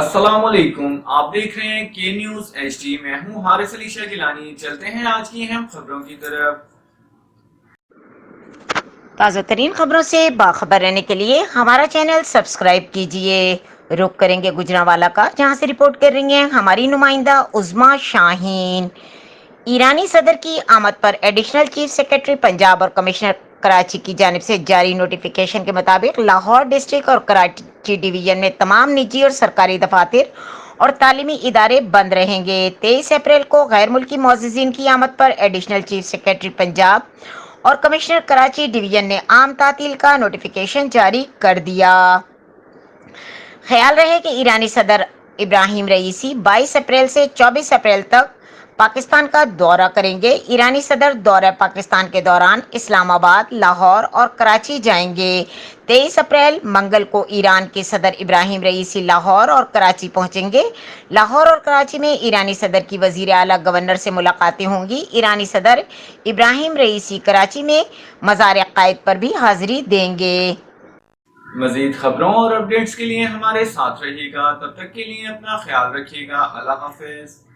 السلام علیکم، آپ دیکھ رہے ہیں کے نیوز ایچ ڈی۔ میں ہوں حارث علی شاہ گیلانی۔ چلتے ہیں آج کی اہم خبروں کی طرف۔ تازہ ترین خبروں سے باخبر رہنے کے لیے ہمارا چینل سبسکرائب کیجئے۔ رخ کریں گے گجرانوالہ کا، جہاں سے رپورٹ کر رہی ہیں ہماری نمائندہ عظمیٰ شاہین۔ ایرانی صدر کی آمد پر ایڈیشنل چیف سیکرٹری پنجاب اور کمشنر کراچی کی جانب سے جاری نوٹیفیکیشن کے مطابق لاہور ڈسٹرکٹ اور کراچی ڈویژن میں تمام نجی اور سرکاری دفاتر اور تعلیمی ادارے بند رہیں گے۔ 23 اپریل کو غیر ملکی معززین کی آمد پر ایڈیشنل چیف سیکرٹری پنجاب اور کمشنر کراچی ڈویژن نے عام تعطیل کا نوٹیفیکیشن جاری کر دیا۔ خیال رہے کہ ایرانی صدر ابراہیم رئیسی 22 اپریل سے 24 اپریل تک پاکستان کا دورہ کریں گے۔ ایرانی صدر دورہ پاکستان کے دوران اسلام آباد، لاہور اور کراچی جائیں گے۔ 23 اپریل منگل کو ایران کے صدر ابراہیم رئیسی لاہور اور کراچی پہنچیں گے۔ لاہور اور کراچی میں ایرانی صدر کی وزیر اعلیٰ گورنر سے ملاقاتیں ہوں گی۔ ایرانی صدر ابراہیم رئیسی کراچی میں مزار قائد پر بھی حاضری دیں گے۔ مزید خبروں اور اپڈیٹس کے لیے ہمارے ساتھ رہیے گا۔ تب تک کے لیے اپنا خیال رکھیے گا۔ اللہ حافظ۔